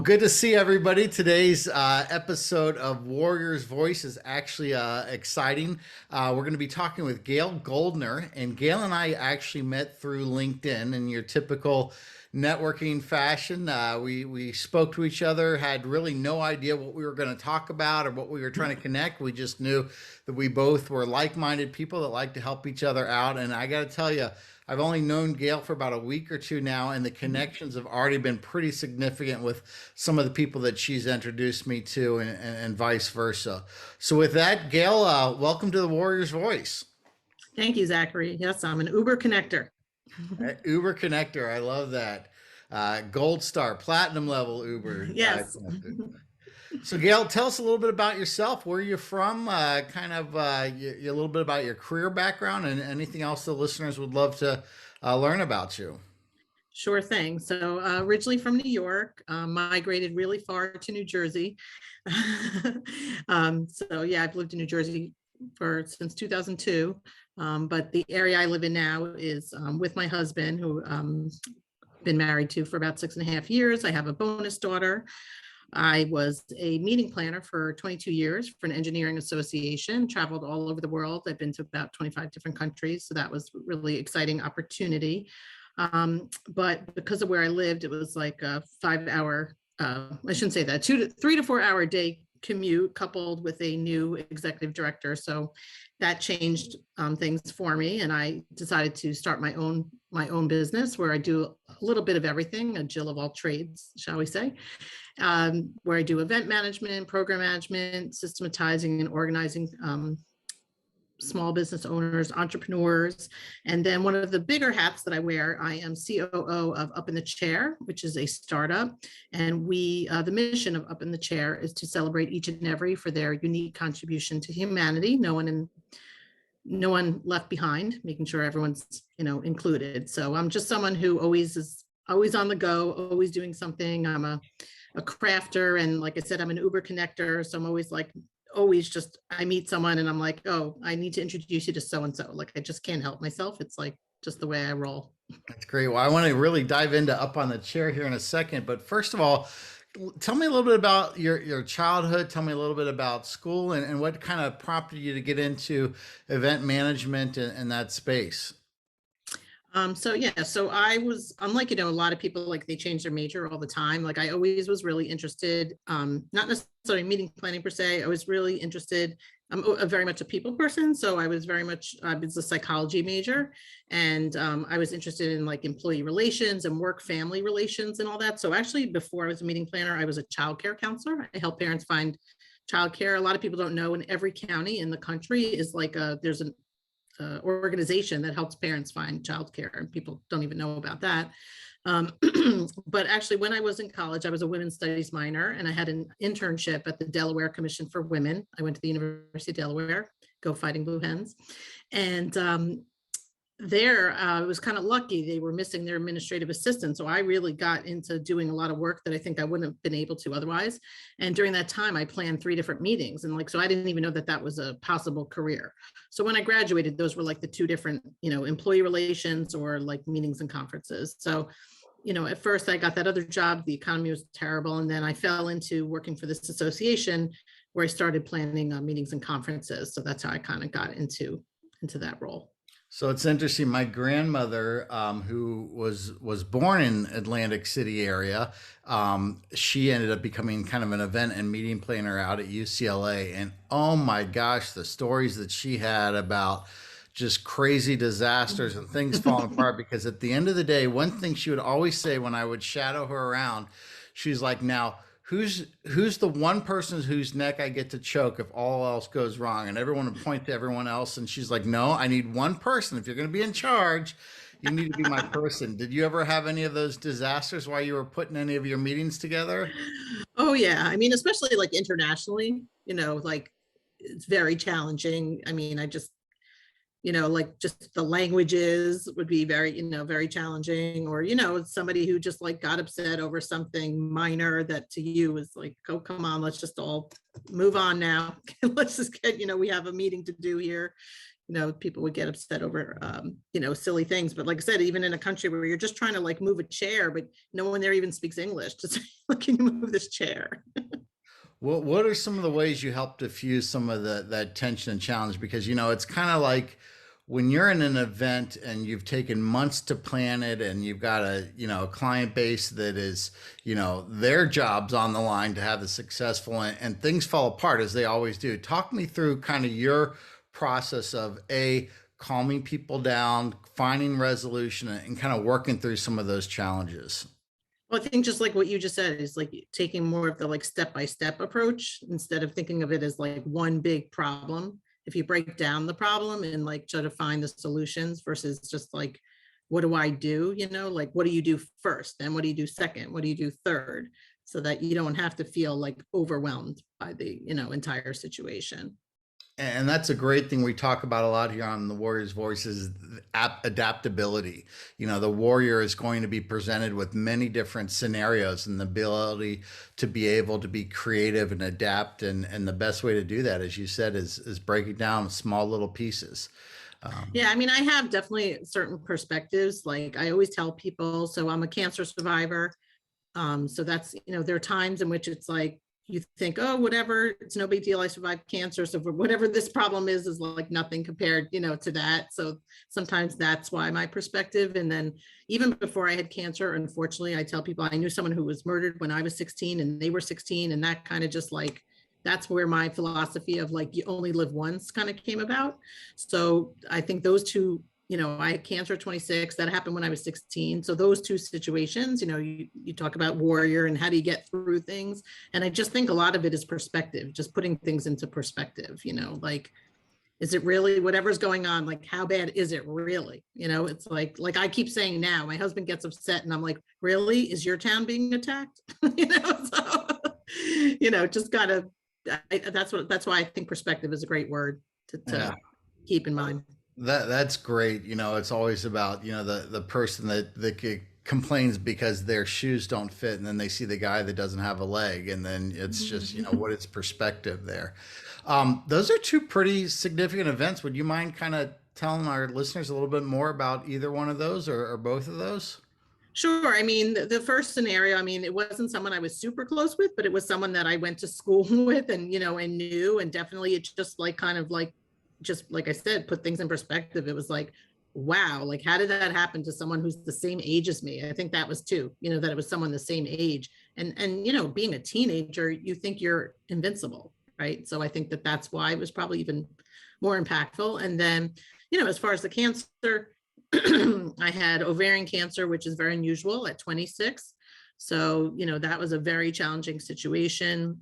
good to see everybody. Today's episode of Warrior's Voice is actually exciting. We're going to be talking with Gayle Goldner, and Gayle and I actually met through LinkedIn in your typical networking fashion. We spoke to each other, had really no idea what we were going to talk about or what we were trying to connect. We just knew that we both were like-minded people that like to help each other out. And I got to tell you, I've only known Gayle for about a week or two now, and the connections have already been pretty significant with some of the people that she's introduced me to, and vice versa. So, with that, Gayle, welcome to the Warrior's Voice. Thank you, Zachary. Yes, I'm an Uber connector. Uber Connector, I love that. Gold star, platinum level Uber. Yes. So, Gayle, tell us a little bit about yourself. Where you're from, a little bit about your career background, and anything else the listeners would love to learn about you. Sure thing. So originally from New York, migrated really far to New Jersey. So yeah, I've lived in New Jersey since 2002. But the area I live in now is with my husband, who been married to for about 6.5 years. I have a bonus daughter. I was a meeting planner for 22 years for an engineering association, traveled all over the world. I've been to about 25 different countries. So that was a really exciting opportunity. But because of where I lived, it was like a 5-hour, I shouldn't say that, 3 to 4 hour day commute coupled with a new executive director. So that changed things for me. And I decided to start my own business where I do a little bit of everything, a Jill of all trades, shall we say, where I do event management, program management, systematizing and organizing small business owners, entrepreneurs. And then one of the bigger hats that I wear, I am COO of Up in the Chair, which is a startup. And the mission of Up in the Chair is to celebrate each and every for their unique contribution to humanity. No one left behind, making sure everyone's, included. So I'm just someone who is always on the go, always doing something. I'm a crafter. And like I said, I'm an Uber connector. So I'm always just, I meet someone and I'm like, oh, I need to introduce you to so-and-so. Like, I just can't help myself. It's like just the way I roll. That's great. Well, I want to really dive into Up on the Chair here in a second. But first of all, tell me a little bit about your childhood. Tell me a little bit about school and what kind of prompted you to get into event management and that space. So I was, unlike, a lot of people, like, they change their major all the time. Like, I always was really interested, not necessarily meeting planning per se. I was really interested. I'm very much a people person. So I was a psychology major, and I was interested in like employee relations and work family relations and all that. So actually, before I was a meeting planner, I was a childcare counselor. I help parents find childcare. A lot of people don't know, in every county in the country is like there's an organization that helps parents find childcare, and people don't even know about that. But actually, when I was in college, I was a women's studies minor, and I had an internship at the Delaware Commission for Women. I went to the University of Delaware, go Fighting Blue Hens. And there, I was kind of lucky. They were missing their administrative assistant. So I really got into doing a lot of work that I think I wouldn't have been able to otherwise. And during that time, I planned 3 different meetings. And so I didn't even know that was a possible career. So when I graduated, those were like the 2 different, employee relations or like meetings and conferences. So, at first I got that other job. The economy was terrible. And then I fell into working for this association where I started planning meetings and conferences. So that's how I kind of got into that role. So it's interesting. My grandmother, who was born in Atlantic City area, she ended up becoming kind of an event and meeting planner out at UCLA. And oh my gosh, the stories that she had about just crazy disasters and things falling apart. Because at the end of the day, one thing she would always say when I would shadow her around, she's like, now, who's the one person whose neck I get to choke if all else goes wrong? And everyone would point to everyone else. And she's like, no, I need one person. If you're going to be in charge, you need to be my person. Did you ever have any of those disasters while you were putting any of your meetings together? Oh yeah. I mean, especially like internationally, like it's very challenging. I mean, I just, like just the languages would be very, very challenging, or, somebody who just like got upset over something minor that to you is like, oh, come on, let's just all move on now. Let's just get, we have a meeting to do here. people would get upset over, silly things. But like I said, even in a country where you're just trying to like move a chair, but no one there even speaks English, to say, like, can you move this chair? What are some of the ways you help diffuse some of that tension and challenge? Because it's kind of like when you're in an event and you've taken months to plan it, and you've got a client base that is their jobs on the line to have the successful, and things fall apart as they always do. Talk me through kind of your process of calming people down, finding resolution, and kind of working through some of those challenges. Well, I think just like what you just said is like taking more of the like step-by-step approach instead of thinking of it as like one big problem. If you break down the problem and like try to find the solutions versus just like, what do I do? Like, what do you do first? Then what do you do second? What do you do third? So that you don't have to feel like overwhelmed by the, entire situation. And that's a great thing we talk about a lot here on the Warrior's Voice is adaptability. The warrior is going to be presented with many different scenarios, and the ability to be able to be creative and adapt. And the best way to do that, as you said, is breaking down small little pieces. Yeah, I mean, I have definitely certain perspectives. Like I always tell people, so I'm a cancer survivor. So that's, there are times in which it's like, you think, oh, whatever, it's no big deal. I survived cancer. So for whatever this problem is like nothing compared, to that. So sometimes that's why my perspective. And then even before I had cancer, unfortunately, I tell people I knew someone who was murdered when I was 16 and they were 16. And that kind of just like, that's where my philosophy of like, you only live once kind of came about. So I think those two, I had cancer at 26, that happened when I was 16. So those two situations, you talk about warrior and how do you get through things. And I just think a lot of it is perspective, just putting things into perspective, like, is it really whatever's going on? Like, how bad is it really? It's like I keep saying now, my husband gets upset and I'm like, really? Is your town being attacked? So, just gotta, that's why I think perspective is a great word Yeah. to keep in mind. That's great. It's always about the person that complains because their shoes don't fit, and then they see the guy that doesn't have a leg, and then it's just what is perspective there. Those are two pretty significant events. Would you mind kind of telling our listeners a little bit more about either one of those, or both of those? Sure. I mean, the first scenario, I mean, it wasn't someone I was super close with, but it was someone that I went to school with and, and knew. And definitely it's just like kind of like, just like I said, put things in perspective. It was like, wow, like how did that happen to someone who's the same age as me? I think that was too, that it was someone the same age. And, being a teenager, you think you're invincible, right? So I think that that's why it was probably even more impactful. And then, as far as the cancer, I had ovarian cancer, which is very unusual at 26. So, that was a very challenging situation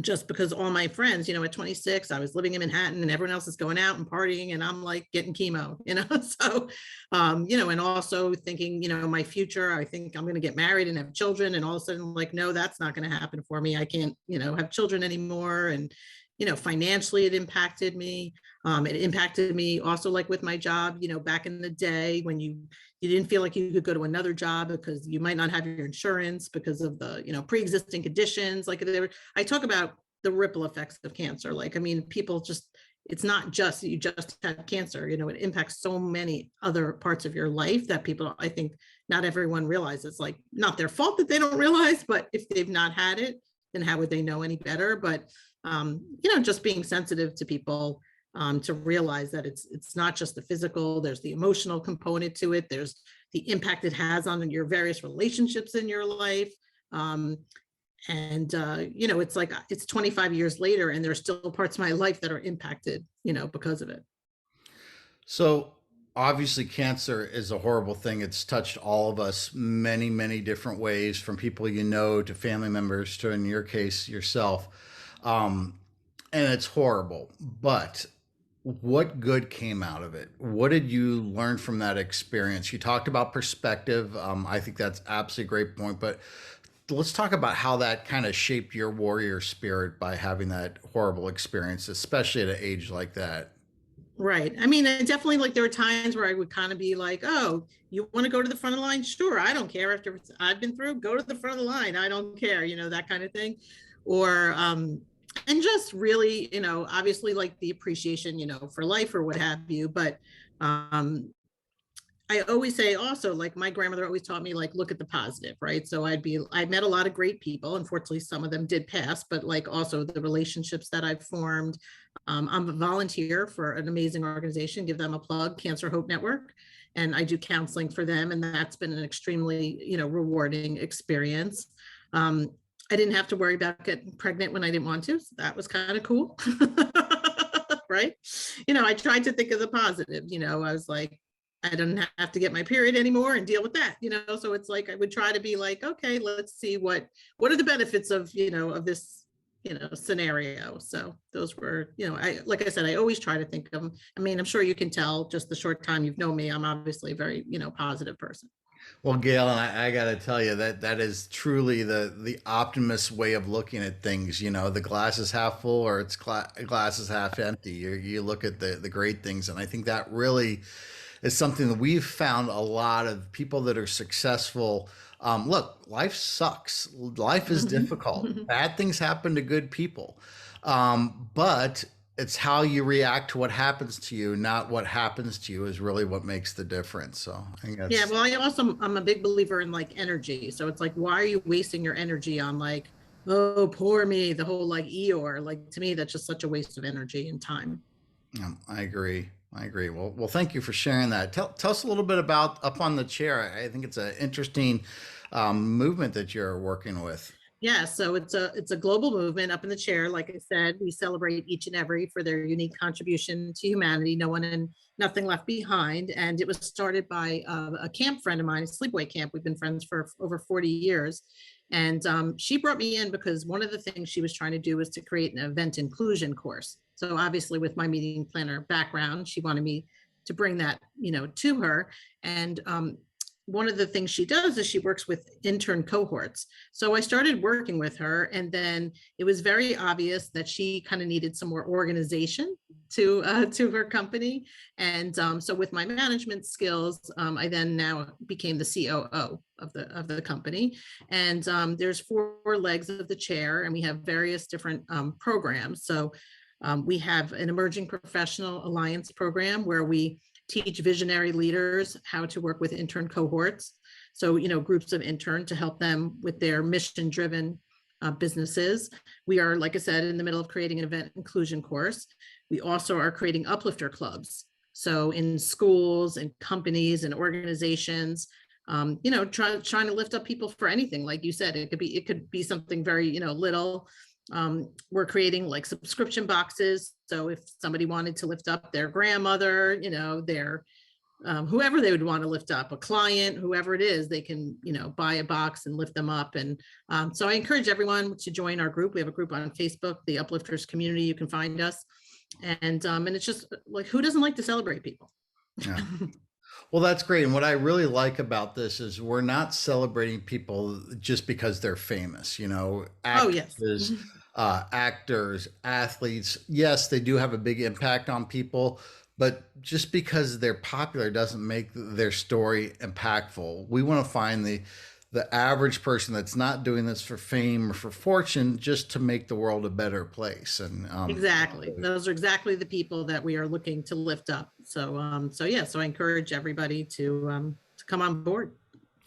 just because all my friends, at 26, I was living in Manhattan and everyone else is going out and partying and I'm like getting chemo, so, and also thinking, my future, I think I'm going to get married and have children. And all of a sudden, like, no, that's not going to happen for me. I can't, have children anymore. And, financially, it impacted me. It impacted me also like with my job, back in the day when you didn't feel like you could go to another job because you might not have your insurance because of the, pre-existing conditions. Like I talk about the ripple effects of cancer. Like, I mean, people just, it's not just you just have cancer, it impacts so many other parts of your life that people, I think not everyone realizes, like not their fault that they don't realize, but if they've not had it, then how would they know any better? But, just being sensitive to people, to realize that it's not just the physical, there's the emotional component to it. There's the impact it has on your various relationships in your life. It's like, it's 25 years later and there's still parts of my life that are impacted, because of it. So obviously, cancer is a horrible thing. It's touched all of us many, many different ways, from people to family members to, in your case, yourself. Um, and it's horrible. But what good came out of it? What did you learn from that experience? You talked about perspective. I think that's absolutely a great point. But let's talk about how that kind of shaped your warrior spirit by having that horrible experience, especially at an age like that. Right. I mean, and definitely like there were times where I would kind of be like, oh, you want to go to the front of the line? Sure. I don't care. After I've been through, go to the front of the line. I don't care, that kind of thing. Or, And just really, obviously like the appreciation, for life or what have you. But um, I always say also, like my grandmother always taught me, like, look at the positive, right? So I met a lot of great people. Unfortunately, some of them did pass, but like also the relationships that I've formed. I'm a volunteer for an amazing organization, give them a plug, Cancer Hope Network. And I do counseling for them. And that's been an extremely, rewarding experience. I didn't have to worry about getting pregnant when I didn't want to. So that was kind of cool. Right. I tried to think of the positive, I was like, I don't have to get my period anymore and deal with that, so it's like I would try to be like, okay, let's see what are the benefits of, of this, scenario. So those were, I, like I said, I always try to think of them. I mean, I'm sure you can tell just the short time you've known me, I'm obviously a very, positive person. Well, Gail, and I got to tell you that that is truly the optimist way of looking at things. The glass is half full or it's glass is half empty. You look at the great things, and I think that really is something that we've found a lot of people that are successful. Look, life sucks. Life is difficult. Bad things happen to good people. But it's how you react to what happens to you, not what happens to you, is really what makes the difference. So I think Yeah, that's well, I'm a big believer in like energy. So it's like, why are you wasting your energy on like, oh, poor me, the whole like Eeyore? Like to me, that's just such a waste of energy and time. I agree. I agree. Well, thank you for sharing that. Tell us a little bit about Up on the Chair. I think it's an interesting movement that you're working with. Yeah, so it's a global movement. Up in the Chair, like I said, we celebrate each and every for their unique contribution to humanity, no one and nothing left behind. And it was started by a camp friend of mine, a sleepaway camp. We've been friends for over 40 years. And she brought me in because one of the things she was trying to do was to create an event inclusion course. So obviously, with my meeting planner background, she wanted me to bring that, to her. And one of the things she does is she works with intern cohorts. So I started working with her, and then it was very obvious that she kind of needed some more organization to her company. And so with my management skills, I then now became the COO of the company. And there's four legs of the chair, and we have various different programs. So we have an emerging professional alliance program where we teach visionary leaders how to work with intern cohorts. So, groups of interns to help them with their mission driven businesses. We are, like I said, in the middle of creating an event inclusion course. We also are creating uplifter clubs. So in schools and companies and organizations, trying to lift up people for anything. Like you said, it could be something very, little. We're creating like subscription boxes. So if somebody wanted to lift up their grandmother, their whoever they would want to lift up, a client, whoever it is, they can, buy a box and lift them up. And so I encourage everyone to join our group. We have a group on Facebook, the Uplifters Community. You can find us. And it's just like, who doesn't like to celebrate people? Yeah. Well, that's great. And what I really like about this is we're not celebrating people just because they're famous, Oh, yes. actresses, actors, athletes. Yes, they do have a big impact on people, but just because they're popular doesn't make their story impactful. We want to find the average person that's not doing this for fame or for fortune, just to make the world a better place. And Exactly. Those are exactly the people that we are looking to lift up. So yeah, so I encourage everybody to come on board.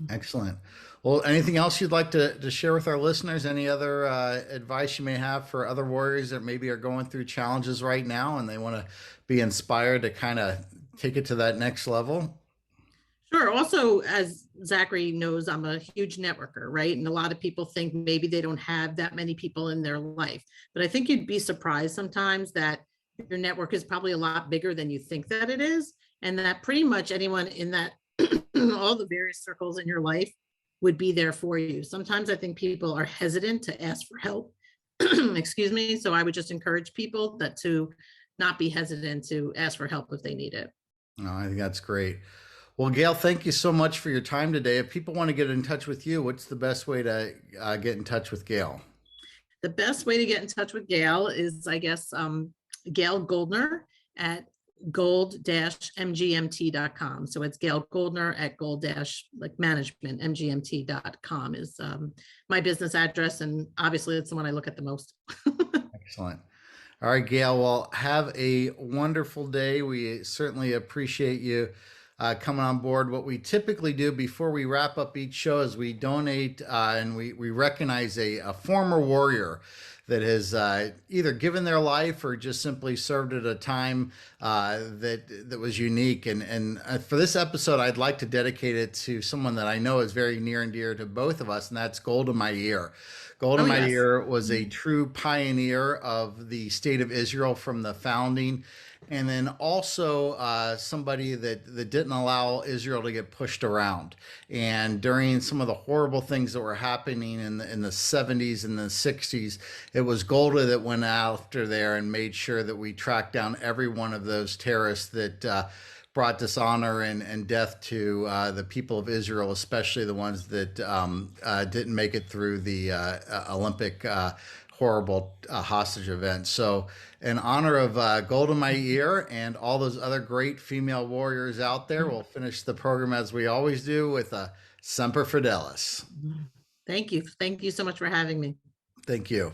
excellent. Well, anything else you'd like to share with our listeners? Any other advice you may have for other warriors that maybe are going through challenges right now and they want to be inspired to kind of take it to that next level? Sure. Also, as Zachary knows, I'm a huge networker, right? And a lot of people think maybe they don't have that many people in their life. But I think you'd be surprised sometimes that your network is probably a lot bigger than you think that it is. And that pretty much anyone in that, all the various circles in your life would be there for you. Sometimes I think people are hesitant to ask for help. Excuse me. So I would just encourage people that to not be hesitant to ask for help if they need it. No, I think that's great. Well, Gail, thank you so much for your time today. If people want to get in touch with you, what's the best way to get in touch with Gail? The best way to get in touch with Gail is, I guess, Gayle Goldner at gold-mgmt.com. So it's Gayle Goldner at gold-like management, mgmt.com is my business address. And obviously it's the one I look at the most. Excellent. All right, Gail. Well, have a wonderful day. We certainly appreciate you coming on board. What we typically do before we wrap up each show is we donate and we recognize a former warrior that has either given their life or just simply served at a time that was unique. And for this episode, I'd like to dedicate it to someone that I know is very near and dear to both of us, and that's Golda Meir. Golda Oh, yes. Meir was a true pioneer of the state of Israel from the founding, and then also somebody that didn't allow Israel to get pushed around. And during some of the horrible things that were happening in the 70s and the 60s, it was Golda that went after there and made sure that we tracked down every one of those terrorists that brought dishonor and death to the people of Israel, especially the ones that didn't make it through the Olympic horrible hostage event. So, in honor of Golda Meir and all those other great female warriors out there, we'll finish the program as we always do with a Semper Fidelis. Thank you. Thank you so much for having me. Thank you.